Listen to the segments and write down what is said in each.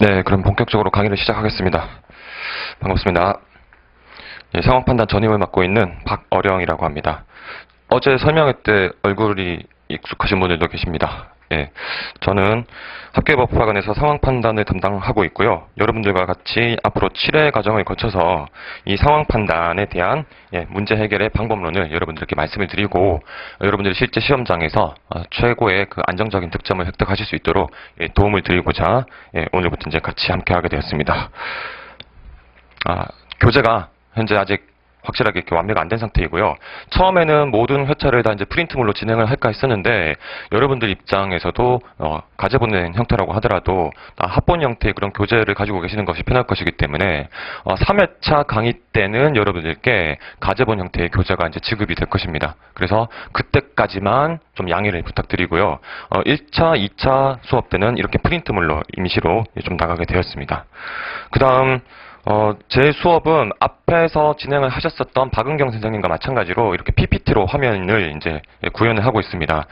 네, 그럼 본격적으로 강의를 시작하겠습니다. 반갑습니다. 예, 상황 판단 전임을 맡고 있는 박어령이라고 합니다. 어제 설명회 때 얼굴이 익숙하신 분들도 계십니다. 예, 저는 학교법학원에서 상황 판단을 담당하고 있고요. 여러분들과 같이 앞으로 7회 과정을 거쳐서 이 상황 판단에 대한 문제 해결의 방법론을 여러분들께 말씀을 드리고, 여러분들이 실제 시험장에서 최고의 그 안정적인 득점을 획득하실 수 있도록 도움을 드리고자 오늘부터 이제 같이 함께 하게 되었습니다. 교재가 현재 아직 확실하게 이렇게 완료가 안 된 상태이고요. 처음에는 모든 회차를 다 이제 프린트물로 진행을 할까 했었는데, 여러분들 입장에서도 가제 보낸 형태라고 하더라도 다 합본 형태의 그런 교재를 가지고 계시는 것이 편할 것이기 때문에 3회차 강의 때는 여러분들께 가제본 형태의 교재가 이제 지급이 될 것입니다. 그래서 그때까지만 좀 양해를 부탁드리고요. 1차, 2차 수업 때는 이렇게 프린트물로 임시로 좀 나가게 되었습니다. 그 다음 제 수업은 앞에서 진행을 하셨었던 박은경 선생님과 마찬가지로 이렇게 PPT로 화면을 이제 구현을 하고 있습니다.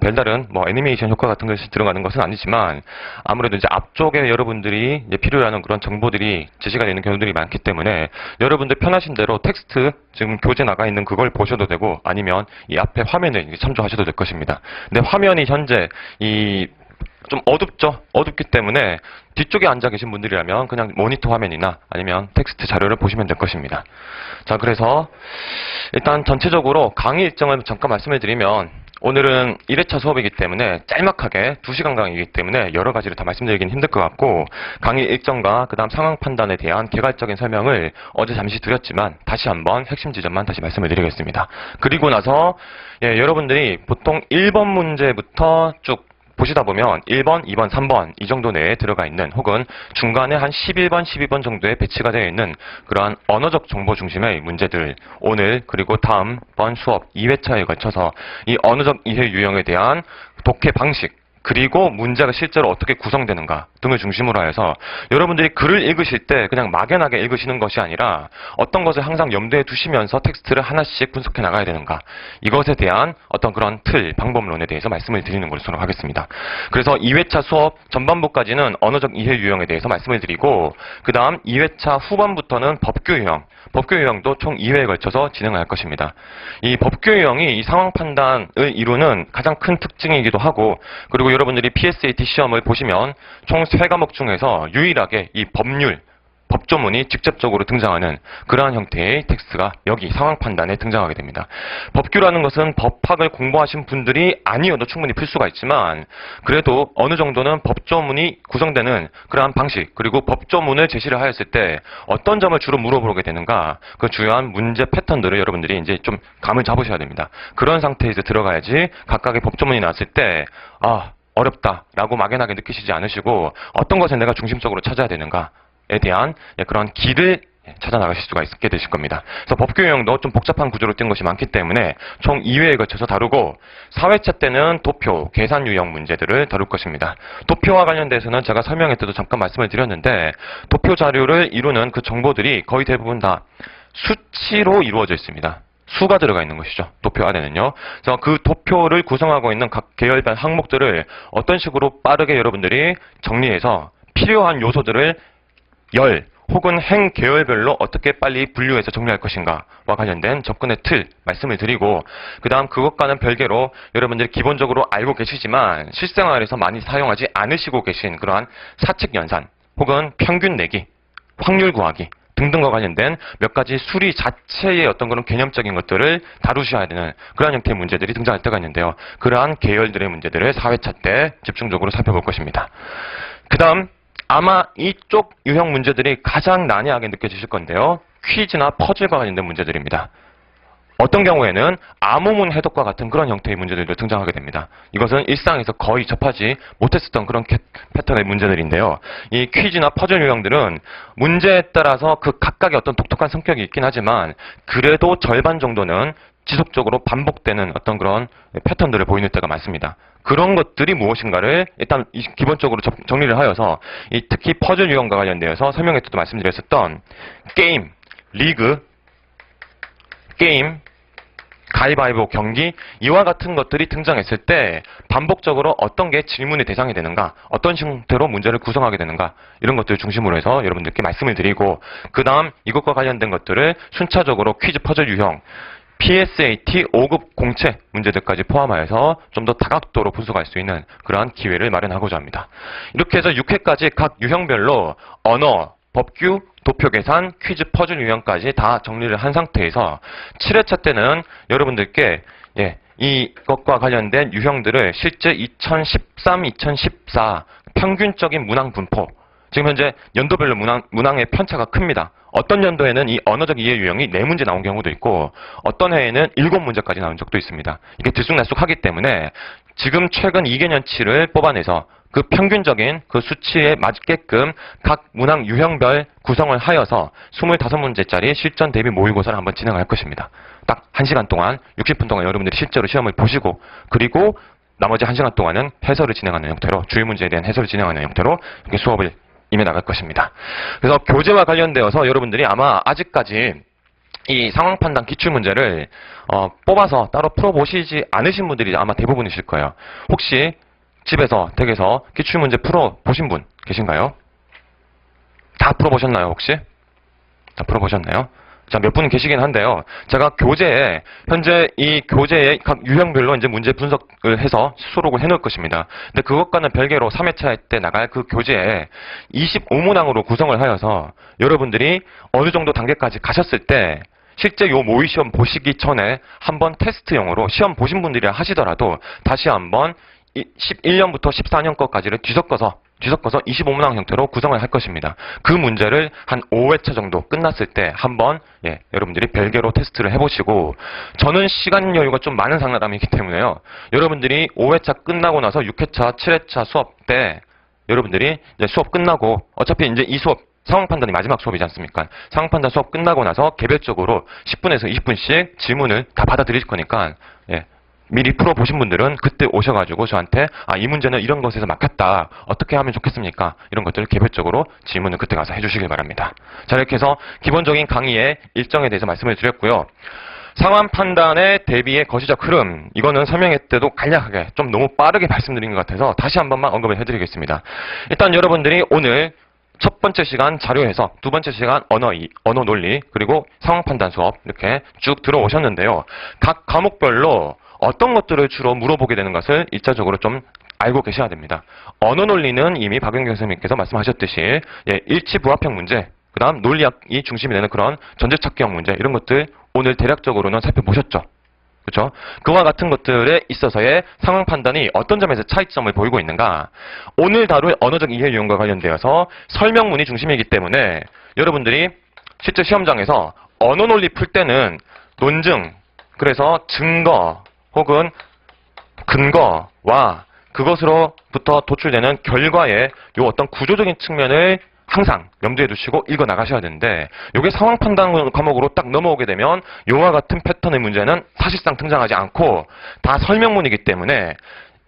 별다른 애니메이션 효과 같은 것이 들어가는 것은 아니지만, 아무래도 이제 앞쪽에 여러분들이 필요로 하는 그런 정보들이 제시가 되는 경우들이 많기 때문에 여러분들 편하신 대로 텍스트, 지금 교재 나가 있는 그걸 보셔도 되고, 아니면 이 앞에 화면을 참조하셔도 될 것입니다. 근데 화면이 현재 좀 어둡죠? 어둡기 때문에 뒤쪽에 앉아 계신 분들이라면 그냥 모니터 화면이나 아니면 텍스트 자료를 보시면 될 것입니다. 자, 그래서 일단 전체적으로 강의 일정을 잠깐 말씀을 드리면, 오늘은 1회차 수업이기 때문에 짤막하게 2시간 강의이기 때문에 여러 가지를 다 말씀드리긴 힘들 것 같고, 강의 일정과 그 다음 상황 판단에 대한 개괄적인 설명을 어제 잠시 드렸지만 다시 한번 핵심 지점만 다시 말씀을 드리겠습니다. 그리고 나서 여러분들이 보통 1번 문제부터 쭉 보시다 보면 1번, 2번, 3번 이 정도 내에 들어가 있는, 혹은 중간에 한 11번, 12번 정도에 배치가 되어 있는 그러한 언어적 정보 중심의 문제들, 오늘 그리고 다음번 수업 2회차에 걸쳐서 이 언어적 이해 유형에 대한 독해 방식, 그리고 문제가 실제로 어떻게 구성되는가 등을 중심으로 해서 여러분들이 글을 읽으실 때 그냥 막연하게 읽으시는 것이 아니라 어떤 것을 항상 염두에 두시면서 텍스트를 하나씩 분석해 나가야 되는가, 이것에 대한 어떤 그런 틀, 방법론에 대해서 말씀을 드리는 것으로 하겠습니다. 그래서 2회차 수업 전반부까지는 언어적 이해 유형에 대해서 말씀을 드리고, 그 다음 2회차 후반부터는 법규 유형, 법규 유형도 총 2회에 걸쳐서 진행을 할 것입니다. 이 법규 유형이 이 상황 판단을 이루는 가장 큰 특징이기도 하고, 그리고 여러분들이 PSAT 시험을 보시면 총 3과목 중에서 유일하게 이 법률, 법조문이 직접적으로 등장하는 그러한 형태의 텍스트가 여기 상황 판단에 등장하게 됩니다. 법규라는 것은 법학을 공부하신 분들이 아니어도 충분히 풀 수가 있지만, 그래도 어느 정도는 법조문이 구성되는 그러한 방식, 그리고 법조문을 제시를 하였을 때 어떤 점을 주로 물어보게 되는가, 그 주요한 문제 패턴들을 여러분들이 이제 좀 감을 잡으셔야 됩니다. 그런 상태에서 들어가야지 각각의 법조문이 나왔을 때 어렵다라고 막연하게 느끼시지 않으시고, 어떤 것을 내가 중심적으로 찾아야 되는가 에 대한 그런 길을 찾아 나가실 수가 있게 되실 겁니다. 그래서 법규 유형도 좀 복잡한 구조로 뜬 것이 많기 때문에 총 2회에 걸쳐서 다루고, 4회차 때는 도표, 계산 유형 문제들을 다룰 것입니다. 도표와 관련돼서는 제가 설명회 때도 잠깐 말씀을 드렸는데, 도표 자료를 이루는 그 정보들이 거의 대부분 다 수치로 이루어져 있습니다. 수가 들어가 있는 것이죠. 도표 안에는요. 그래서 그 도표를 구성하고 있는 각 계열별 항목들을 어떤 식으로 빠르게 여러분들이 정리해서 필요한 요소들을 열 혹은 행 계열별로 어떻게 빨리 분류해서 정리할 것인가와 관련된 접근의 틀 말씀을 드리고, 그 다음 그것과는 별개로 여러분들이 기본적으로 알고 계시지만 실생활에서 많이 사용하지 않으시고 계신 그러한 사칙 연산 혹은 평균 내기, 확률 구하기 등등과 관련된 몇 가지 수리 자체의 어떤 그런 개념적인 것들을 다루셔야 되는 그러한 형태의 문제들이 등장할 때가 있는데요. 그러한 계열들의 문제들을 4회차 때 집중적으로 살펴볼 것입니다. 그 다음 아마 이쪽 유형 문제들이 가장 난해하게 느껴지실 건데요. 퀴즈나 퍼즐과 관련된 문제들입니다. 어떤 경우에는 암호문 해독과 같은 그런 형태의 문제들도 등장하게 됩니다. 이것은 일상에서 거의 접하지 못했었던 그런 패턴의 문제들인데요. 이 퀴즈나 퍼즐 유형들은 문제에 따라서 그 각각의 어떤 독특한 성격이 있긴 하지만, 그래도 절반 정도는 지속적으로 반복되는 어떤 그런 패턴들을 보이는 때가 많습니다. 그런 것들이 무엇인가를 일단 기본적으로 정리를 하여서, 특히 퍼즐 유형과 관련되어서 설명회 때도 말씀드렸었던 게임, 리그, 게임, 가위바위보 경기, 이와 같은 것들이 등장했을 때 반복적으로 어떤 게 질문의 대상이 되는가, 어떤 형태로 문제를 구성하게 되는가, 이런 것들을 중심으로 해서 여러분들께 말씀을 드리고, 그 다음 이것과 관련된 것들을 순차적으로 퀴즈 퍼즐 유형, PSAT 5급 공채 문제들까지 포함하여서 좀 더 다각도로 분석할 수 있는 그러한 기회를 마련하고자 합니다. 이렇게 해서 6회까지 각 유형별로 언어, 법규, 도표 계산, 퀴즈 퍼즐 유형까지 다 정리를 한 상태에서 7회차 때는 여러분들께 이것과 관련된 유형들을 실제 2013, 2014 평균적인 문항 분포, 지금 현재 연도별로 문항의 편차가 큽니다. 어떤 연도에는 이 언어적 이해 유형이 4문제 나온 경우도 있고 어떤 해에는 7문제까지 나온 적도 있습니다. 이게 들쑥날쑥하기 때문에 지금 최근 2개년치를 뽑아내서 그 평균적인 그 수치에 맞게끔 각 문항 유형별 구성을 하여서 25문제짜리 실전 대비 모의고사를 한번 진행할 것입니다. 딱 1시간 동안 60분 동안 여러분들이 실제로 시험을 보시고, 그리고 나머지 1시간 동안은 해설을 진행하는 형태로, 주요 문제에 대한 해설을 진행하는 형태로 이렇게 수업을 임해 나갈 것입니다. 그래서 교재와 관련되어서 여러분들이 아마 아직까지 이 상황 판단 기출문제를 뽑아서 따로 풀어보시지 않으신 분들이 아마 대부분이실 거예요. 혹시 집에서 댁에서 기출문제 풀어보신 분 계신가요? 다 풀어보셨나요, 혹시? 다 풀어보셨나요? 자, 몇 분 계시긴 한데요. 제가 교재에, 현재 이 교재의 각 유형별로 이제 문제 분석을 해서 수록을 해놓을 것입니다. 근데 그것과는 별개로 3회차 때 나갈 그 교재에 25문항으로 구성을 하여서 여러분들이 어느 정도 단계까지 가셨을 때 실제 요 모의 시험 보시기 전에 한번 테스트용으로 시험 보신 분들이 하시더라도 다시 한번 11년부터 14년 것까지를 뒤섞어서 25문항 형태로 구성을 할 것입니다. 그 문제를 한 5회차 정도 끝났을 때 한번 여러분들이 별개로 테스트를 해보시고, 저는 시간 여유가 좀 많은 상담이기 때문에요. 여러분들이 5회차 끝나고 나서 6회차, 7회차 수업 때 여러분들이 이제 수업 끝나고, 어차피 이제 이 수업 상황 판단이 마지막 수업이지 않습니까? 상황 판단 수업 끝나고 나서 개별적으로 10분에서 20분씩 질문을 다 받아들일 거니까 미리 풀어보신 분들은 그때 오셔가지고 저한테 이 문제는 이런 것에서 막혔다, 어떻게 하면 좋겠습니까? 이런 것들을 개별적으로 질문을 그때 가서 해주시길 바랍니다. 자, 이렇게 해서 기본적인 강의의 일정에 대해서 말씀을 드렸고요. 상황 판단의 대비의 거시적 흐름, 이거는 설명회 때도 간략하게 좀 너무 빠르게 말씀드린 것 같아서 다시 한 번만 언급을 해드리겠습니다. 일단 여러분들이 오늘 첫 번째 시간 자료 해석, 두 번째 시간 언어 논리, 그리고 상황 판단 수업 이렇게 쭉 들어오셨는데요. 각 과목별로 어떤 것들을 주로 물어보게 되는 것을 1차적으로 좀 알고 계셔야 됩니다. 언어 논리는 이미 박영경 선생님께서 말씀하셨듯이 일치 부합형 문제, 그 다음 논리학이 중심이 되는 그런 전제찾기형 문제, 이런 것들 오늘 대략적으로는 살펴보셨죠. 그렇죠? 그와 같은 것들에 있어서의 상황 판단이 어떤 점에서 차이점을 보이고 있는가, 오늘 다룰 언어적 이해 유형과 관련되어서 설명문이 중심이기 때문에 여러분들이 실제 시험장에서 언어 논리 풀 때는 논증, 그래서 증거 혹은 근거와 그것으로부터 도출되는 결과의 요 어떤 구조적인 측면을 항상 염두에 두시고 읽어 나가셔야 되는데, 이게 상황 판단 과목으로 딱 넘어오게 되면 요와 같은 패턴의 문제는 사실상 등장하지 않고 다 설명문이기 때문에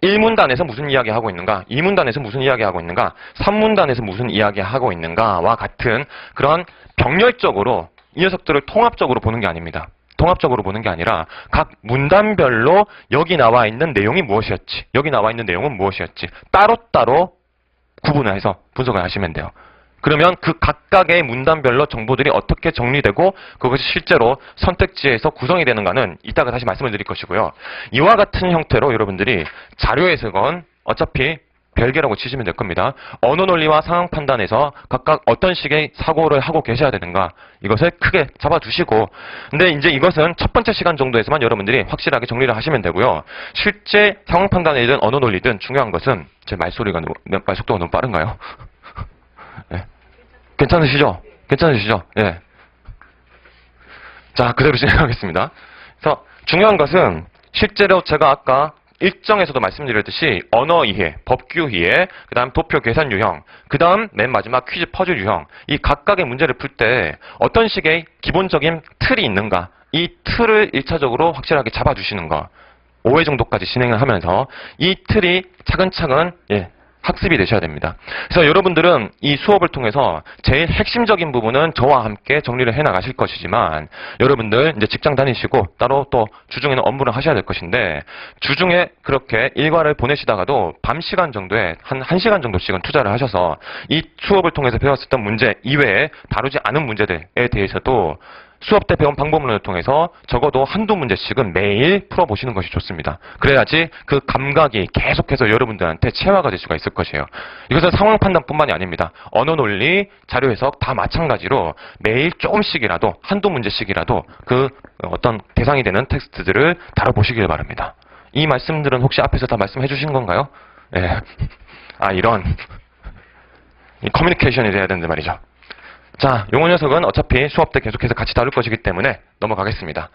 1문단에서 무슨 이야기하고 있는가, 2문단에서 무슨 이야기하고 있는가, 3문단에서 무슨 이야기하고 있는가와 같은 그런 병렬적으로 이 녀석들을 통합적으로 보는 게 아닙니다. 통합적으로 보는 게 아니라 각 문단별로 여기 나와 있는 내용이 무엇이었지, 여기 나와 있는 내용은 무엇이었지, 따로따로 구분을 해서 분석을 하시면 돼요. 그러면 그 각각의 문단별로 정보들이 어떻게 정리되고 그것이 실제로 선택지에서 구성이 되는가는 이따가 다시 말씀을 드릴 것이고요. 이와 같은 형태로 여러분들이 자료에서건 어차피 별개라고 치시면 될 겁니다. 언어 논리와 상황 판단에서 각각 어떤 식의 사고를 하고 계셔야 되는가, 이것을 크게 잡아두시고, 근데 이제 이것은 첫 번째 시간 정도에서만 여러분들이 확실하게 정리를 하시면 되고요. 실제 상황 판단이든 언어 논리든 중요한 것은, 제 말소리가 말 속도가 너무 빠른가요? 네. 괜찮으시죠? 괜찮으시죠? 예. 자, 그대로 진행하겠습니다. 그래서 중요한 것은 실제로 제가 아까 일정에서도 말씀드렸듯이 언어 이해, 법규 이해, 그 다음 도표 계산 유형, 그 다음 맨 마지막 퀴즈 퍼즐 유형, 이 각각의 문제를 풀 때 어떤 식의 기본적인 틀이 있는가, 이 틀을 1차적으로 확실하게 잡아주시는 거, 5회 정도까지 진행을 하면서 이 틀이 차근차근 학습이 되셔야 됩니다. 그래서 여러분들은 이 수업을 통해서 제일 핵심적인 부분은 저와 함께 정리를 해 나가실 것이지만 여러분들 이제 직장 다니시고 따로 또 주중에는 업무를 하셔야 될 것인데 주중에 그렇게 일과를 보내시다가도 밤 시간 정도에 한 1시간 정도씩은 투자를 하셔서 이 수업을 통해서 배웠었던 문제 이외에 다루지 않은 문제들에 대해서도 수업 때 배운 방법론을 통해서 적어도 한두 문제씩은 매일 풀어보시는 것이 좋습니다. 그래야지 그 감각이 계속해서 여러분들한테 체화가 될 수가 있을 것이에요. 이것은 상황 판단뿐만이 아닙니다. 언어 논리, 자료 해석 다 마찬가지로 매일 조금씩이라도 한두 문제씩이라도 그 어떤 대상이 되는 텍스트들을 다뤄보시길 바랍니다. 이 말씀들은 혹시 앞에서 다 말씀해 주신 건가요? 예. 이런 이 커뮤니케이션이 돼야 되는데 말이죠. 자, 용어 녀석은 어차피 수업 때 계속해서 같이 다룰 것이기 때문에 넘어가겠습니다.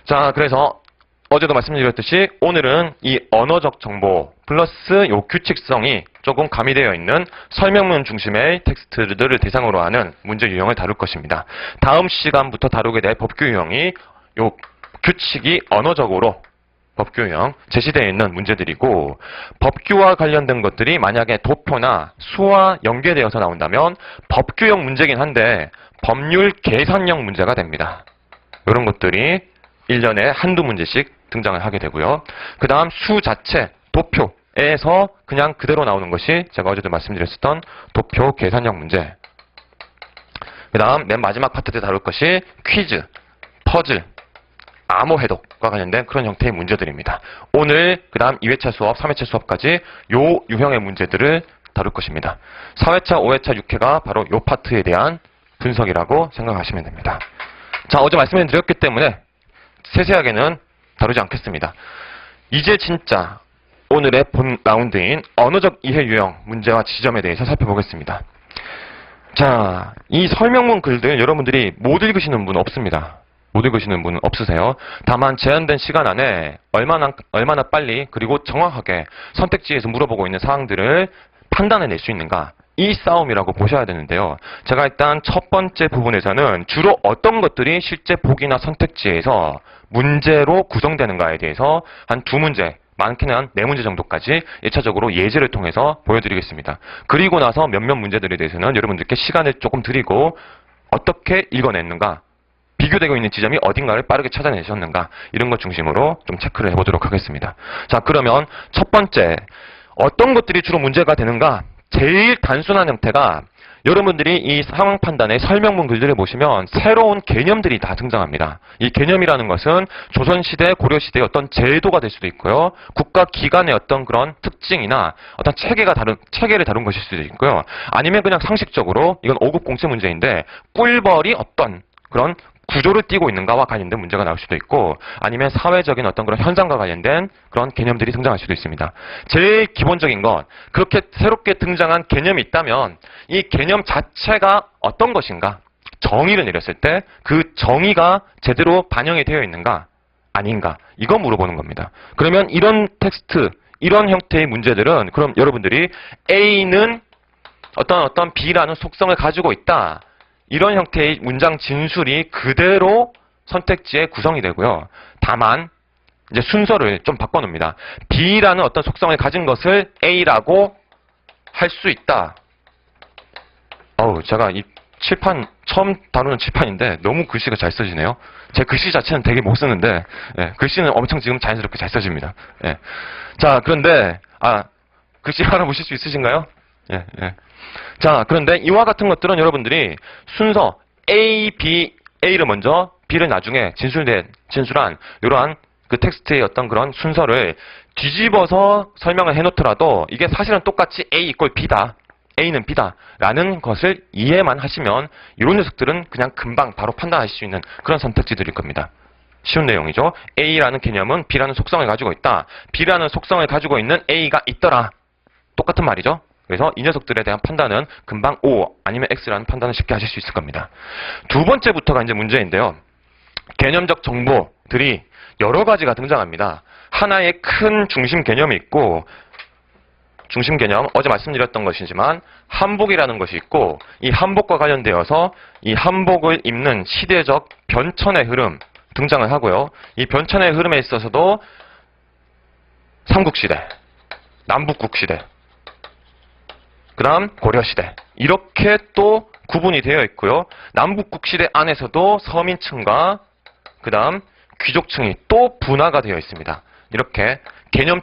자, 그래서 어제도 말씀드렸듯이 오늘은 이 언어적 정보 플러스 요 규칙성이 조금 가미되어 있는 설명문 중심의 텍스트들을 대상으로 하는 문제 유형을 다룰 것입니다. 다음 시간부터 다루게 될 법규 유형이 요 규칙이 언어적으로 법규 유형 제시되어 있는 문제들이고 법규와 관련된 것들이 만약에 도표나 수와 연계되어서 나온다면 법규형 문제긴 한데 법률 계산형 문제가 됩니다. 이런 것들이 1년에 한두 문제씩 등장을 하게 되고요. 그 다음 수 자체, 도표에서 그냥 그대로 나오는 것이 제가 어제도 말씀드렸었던 도표 계산형 문제. 그 다음 맨 마지막 파트 때 다룰 것이 퀴즈, 퍼즐, 암호 해독과 관련된 그런 형태의 문제들입니다. 오늘 그 다음 2회차 수업, 3회차 수업까지 요 유형의 문제들을 다룰 것입니다. 4회차, 5회차, 6회가 바로 요 파트에 대한 분석이라고 생각하시면 됩니다. 자, 어제 말씀을 드렸기 때문에 세세하게는 다루지 않겠습니다. 이제 진짜 오늘의 본 라운드인 언어적 이해 유형 문제와 지점에 대해서 살펴보겠습니다. 자, 이 설명문 글들 여러분들이 못 읽으시는 분 없습니다. 못 읽으시는 분은 없으세요. 다만 제한된 시간 안에 얼마나 빨리 그리고 정확하게 선택지에서 물어보고 있는 사항들을 판단해낼 수 있는가, 이 싸움이라고 보셔야 되는데요. 제가 일단 첫 번째 부분에서는 주로 어떤 것들이 실제 보기나 선택지에서 문제로 구성되는가에 대해서 한 두 문제, 많게는 한 4문제 정도까지 1차적으로 예제를 통해서 보여드리겠습니다. 그리고 나서 몇몇 문제들에 대해서는 여러분들께 시간을 조금 드리고 어떻게 읽어냈는가, 비교되고 있는 지점이 어딘가를 빠르게 찾아내셨는가, 이런 것 중심으로 좀 체크를 해보도록 하겠습니다. 자, 그러면 첫 번째, 어떤 것들이 주로 문제가 되는가? 제일 단순한 형태가 여러분들이 이 상황 판단의 설명문 글들을 보시면 새로운 개념들이 다 등장합니다. 이 개념이라는 것은 조선시대, 고려시대의 어떤 제도가 될 수도 있고요. 국가 기관의 어떤 그런 특징이나 어떤 체계를 다룬 것일 수도 있고요. 아니면 그냥 상식적으로, 이건 5급 공채 문제인데 꿀벌이 어떤 그런 구조를 띠고 있는가와 관련된 문제가 나올 수도 있고, 아니면 사회적인 어떤 그런 현상과 관련된 그런 개념들이 등장할 수도 있습니다. 제일 기본적인 건, 그렇게 새롭게 등장한 개념이 있다면 이 개념 자체가 어떤 것인가, 정의를 내렸을 때 그 정의가 제대로 반영이 되어 있는가 아닌가, 이거 물어보는 겁니다. 그러면 이런 텍스트, 이런 형태의 문제들은 그럼 여러분들이 A는 어떤 B라는 속성을 가지고 있다, 이런 형태의 문장 진술이 그대로 선택지에 구성이 되고요. 다만 이제 순서를 좀 바꿔놓습니다. B라는 어떤 속성을 가진 것을 A라고 할 수 있다. 제가 이 칠판 처음 다루는 칠판인데 너무 글씨가 잘 써지네요. 제 글씨 자체는 되게 못 쓰는데 글씨는 엄청 지금 자연스럽게 잘 써집니다. 자, 그런데 글씨 알아보실 수 있으신가요? 자, 그런데 이와 같은 것들은 여러분들이 순서 A, B, A를 먼저, B를 나중에 진술한 이러한 그 텍스트의 어떤 그런 순서를 뒤집어서 설명을 해놓더라도 이게 사실은 똑같이 A 이꼴 B다, A는 B다 라는 것을 이해만 하시면 이런 녀석들은 그냥 금방 바로 판단하실 수 있는 그런 선택지들일 겁니다. 쉬운 내용이죠. A라는 개념은 B라는 속성을 가지고 있다, B라는 속성을 가지고 있는 A가 있더라, 똑같은 말이죠. 그래서 이 녀석들에 대한 판단은 금방 O 아니면 X라는 판단을 쉽게 하실 수 있을 겁니다. 두 번째부터가 이제 문제인데요. 개념적 정보들이 여러 가지가 등장합니다. 하나의 큰 중심 개념이 있고, 중심 개념, 어제 말씀드렸던 것이지만 한복이라는 것이 있고, 이 한복과 관련되어서 이 한복을 입는 시대적 변천의 흐름 등장을 하고요. 이 변천의 흐름에 있어서도 삼국시대, 남북국시대, 그 다음 고려시대. 이렇게 또 구분이 되어 있고요. 남북국시대 안에서도 서민층과 그 다음 귀족층이 또 분화가 되어 있습니다. 이렇게 개념